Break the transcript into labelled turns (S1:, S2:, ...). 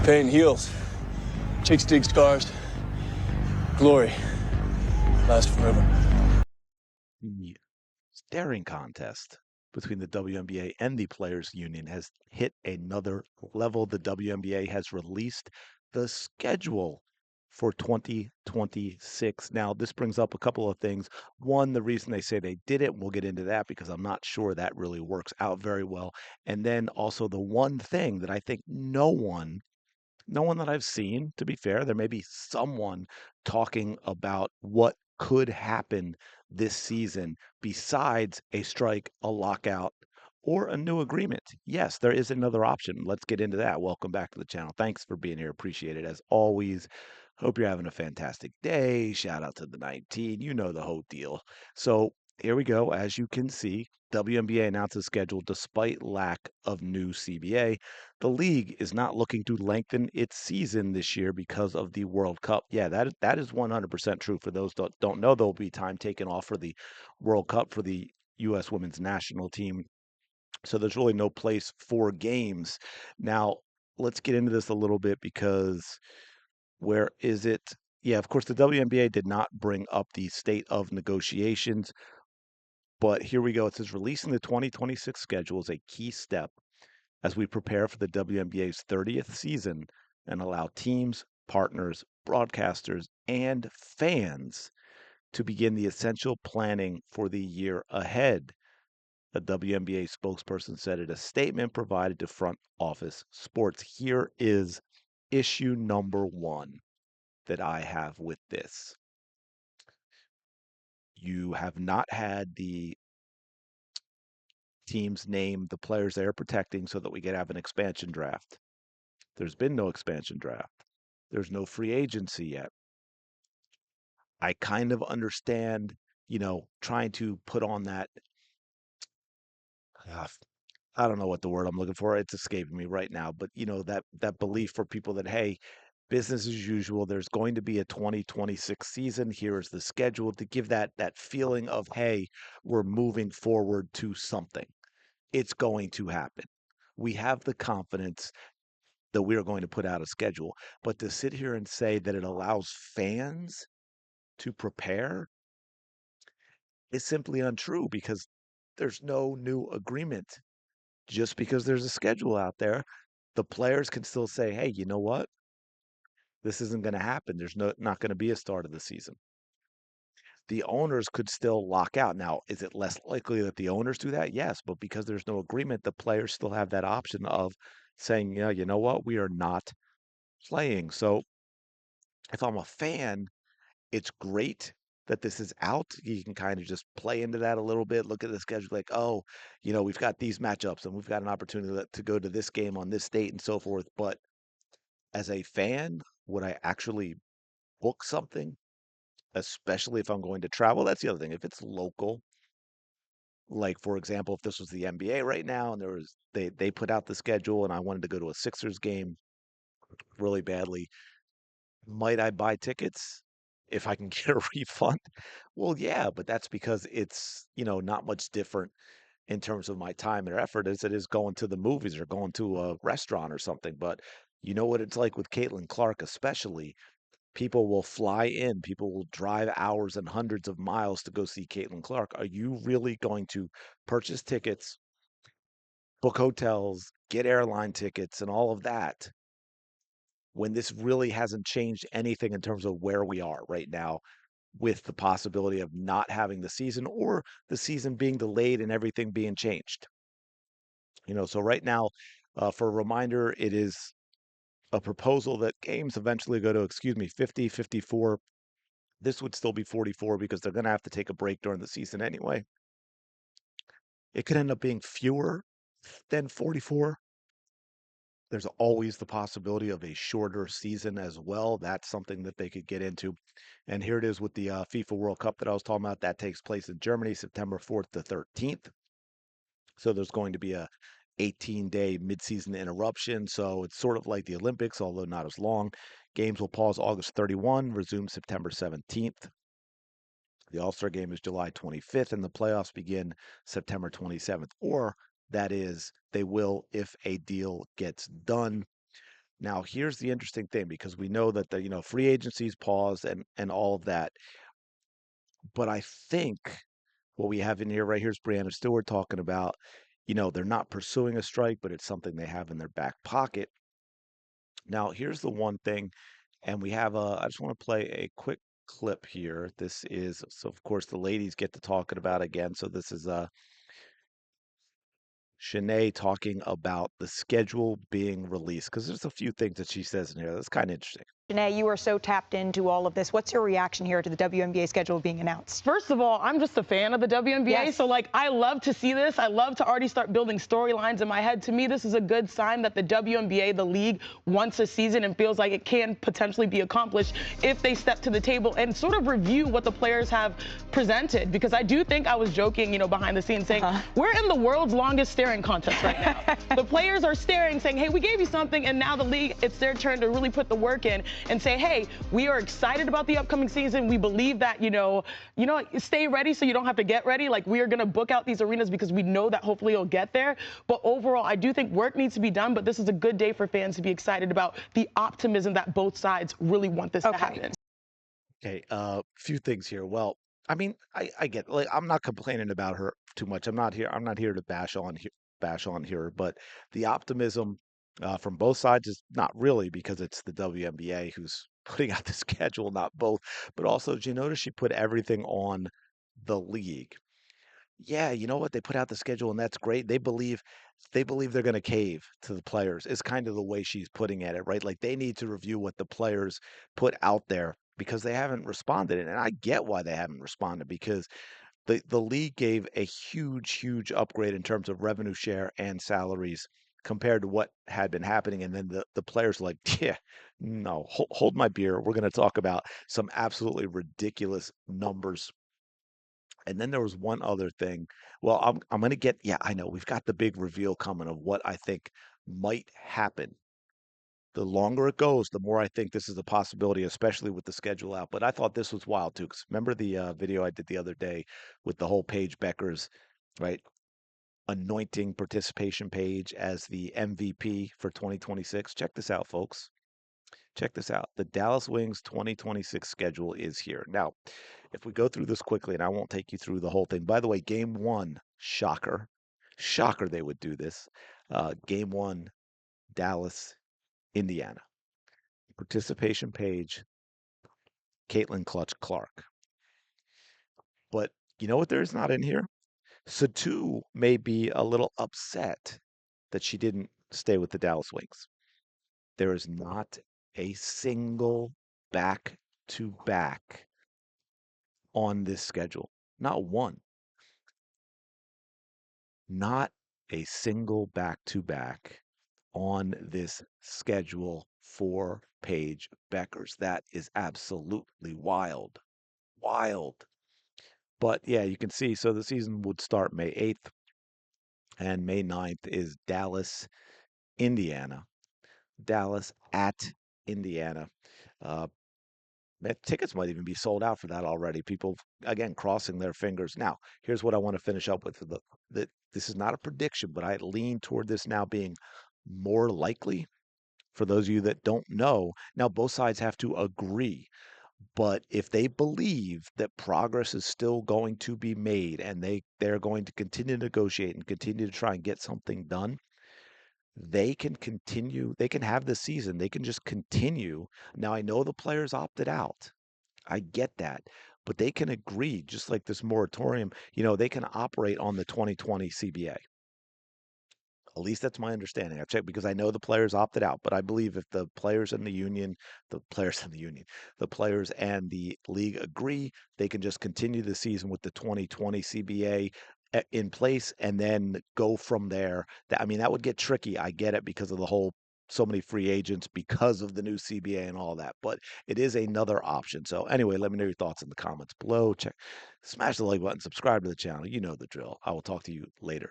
S1: Pain heals. Chicks dig scars. Glory lasts forever.
S2: The staring contest between the WNBA and the Players Union has hit another level. The WNBA has released the schedule for 2026. Now, this brings up a couple of things. One, the reason they say they did it, we'll get into that because I'm not sure that really works out very well. And then also the one thing that I think no one that I've seen, to be fair, there may be someone talking about what could happen this season besides a strike, a lockout, or a new agreement. Yes, there is another option. Let's get into that. Welcome back to the channel. Thanks for being here. Appreciate it as always. Hope you're having a fantastic day. Shout out to the 19. You know the whole deal. So here we go. As you can see, WNBA announced a schedule despite lack of new CBA. The league is not looking to lengthen its season this year because of the World Cup. Yeah, that is 100% true. For those that don't know, there'll be time taken off for the World Cup for the U.S. women's national team. So there's really no place for games. Now, let's get into this a little bit because where is it? Yeah, of course, the WNBA did not bring up the state of negotiations, but here we go. It says releasing the 2026 schedule is a key step as we prepare for the WNBA's 30th season and allow teams, partners, broadcasters, and fans to begin the essential planning for the year ahead. The WNBA spokesperson said in a statement provided to Front Office Sports. Here is issue number one that I have with this. You have not had the teams name the players they are protecting so that we can have an expansion draft. There's been no expansion draft. There's no free agency yet. I kind of understand, trying to put on that. Uh, I don't know what the word I'm looking for. It's escaping me right now, but that belief for people that hey, business as usual. There's going to be a 2026 season. Here is the schedule to give that feeling of hey, we're moving forward to something. It's going to happen. We have the confidence that we are going to put out a schedule, but to sit here and say that it allows fans to prepare is simply untrue because there's no new agreement. Just because there's a schedule out there, the players can still say, hey, you know what? This isn't going to happen. There's not going to be a start of the season. The owners could still lock out. Now, is it less likely that the owners do that? Yes, but because there's no agreement, the players still have that option of saying, yeah, you know what? We are not playing. So if I'm a fan, it's great that this is out. You can kind of just play into that a little bit, look at the schedule like, oh, we've got these matchups and we've got an opportunity to go to this game on this date and so forth. But as a fan, would I actually book something, especially if I'm going to travel? That's the other thing. If it's local, like for example, if this was the NBA right now and they put out the schedule and I wanted to go to a Sixers game really badly, might I buy tickets if I can get a refund? Well, yeah, but that's because it's, not much different in terms of my time and effort as it is going to the movies or going to a restaurant or something. But you know what it's like with Caitlin Clark, especially. People will fly in, people will drive hours and hundreds of miles to go see Caitlin Clark. Are you really going to purchase tickets, book hotels, get airline tickets, and all of that when this really hasn't changed anything in terms of where we are right now with the possibility of not having the season or the season being delayed and everything being changed? So right now, for a reminder, it is a proposal that games eventually go to, 50, 54. This would still be 44 because they're going to have to take a break during the season anyway. It could end up being fewer than 44. There's always the possibility of a shorter season as well. That's something that they could get into. And here it is with the FIFA World Cup that I was talking about. That takes place in Germany, September 4th to 13th. So there's going to be a 18-day midseason interruption. So it's sort of like the Olympics, although not as long. Games will pause August 31, resume September 17th. The All-Star game is July 25th, and the playoffs begin September 27th. Or that is, they will if a deal gets done. Now, here's the interesting thing because we know that the free agency's paused and all of that. But I think what we have in here right here is Brianna Stewart talking about, they're not pursuing a strike, but it's something they have in their back pocket. Now, here's the one thing, and I just want to play a quick clip here. This is, so of course, the ladies get to talking about again. So this is Shanae talking about the schedule being released because there's a few things that she says in here that's kind of interesting.
S3: Janae, you are so tapped into all of this. What's your reaction here to the WNBA schedule being announced?
S4: First of all, I'm just a fan of the WNBA.
S3: Yes.
S4: So, I love to see this. I love to already start building storylines in my head. To me, this is a good sign that the WNBA, the league, wants a season and feels like it can potentially be accomplished if they step to the table and sort of review what the players have presented. Because I do think I was joking, behind the scenes saying, we're in the world's longest staring contest right now. The players are staring, saying, hey, we gave you something, and now the league, it's their turn to really put the work in and say, hey, we are excited about the upcoming season. We believe that, stay ready so you don't have to get ready. We are going to book out these arenas because we know that hopefully you'll get there. But overall, I do think work needs to be done, but this is a good day for fans to be excited about the optimism that both sides really want this to happen.
S2: Okay, few things here. Well, I mean, I get I'm not complaining about her too much. I'm not here to bash on here, but the optimism from both sides is not really because it's the WNBA who's putting out the schedule, not both. But also, did you notice she put everything on the league? Yeah, you know what? They put out the schedule and that's great. They believe they're going to cave to the players. Is kind of the way she's putting at it, right? Like they need to review what the players put out there because they haven't responded. And I get why they haven't responded because the league gave a huge upgrade in terms of revenue share and salaries compared to what had been happening. And then the players were like, yeah, no, hold my beer. We're going to talk about some absolutely ridiculous numbers. And then there was one other thing. Well, I'm gonna get, yeah, I know we've got the big reveal coming of what I think might happen. The longer it goes, the more I think this is a possibility, especially with the schedule out. But I thought this was wild too, because remember the video I did the other day with the whole Paige Bueckers, right? Anointing Participation Paige as the MVP for 2026. Check this out, folks. Check this out. The Dallas Wings 2026 schedule is here. Now, if we go through this quickly, and I won't take you through the whole thing. By the way, game one, shocker. Shocker they would do this. Game one, Dallas, Indiana. Participation Page, Caitlin Clutch Clark. But you know what there's not in here? Satu may be a little upset that she didn't stay with the Dallas Wings. There is not a single back to back on this schedule. Not one. Not a single back to back on this schedule for Paige Bueckers. That is absolutely wild. Wild. But yeah, you can see. So the season would start May 8th, and May 9th is Dallas, Indiana. Dallas at Indiana. Uh, Tickets might even be sold out for that already. People, again, crossing their fingers. Now, here's what I want to finish up with. This is not a prediction, but I lean toward this now being more likely. For those of you that don't know, now both sides have to agree. But if they believe that progress is still going to be made and they're going to continue to negotiate and continue to try and get something done, they can continue, they can have the season, they can just continue. Now, I know the players opted out. I get that, but they can agree, just like this moratorium, they can operate on the 2020 CBA. At least that's my understanding. I've checked because I know the players opted out, but I believe if the players and the union, the players and the union, the players and the league agree, they can just continue the season with the 2020 CBA in place and then go from there. That would get tricky. I get it because of the whole so many free agents because of the new CBA and all that, but it is another option. So anyway, let me know your thoughts in the comments below. Smash the like button, subscribe to the channel. You know the drill. I will talk to you later.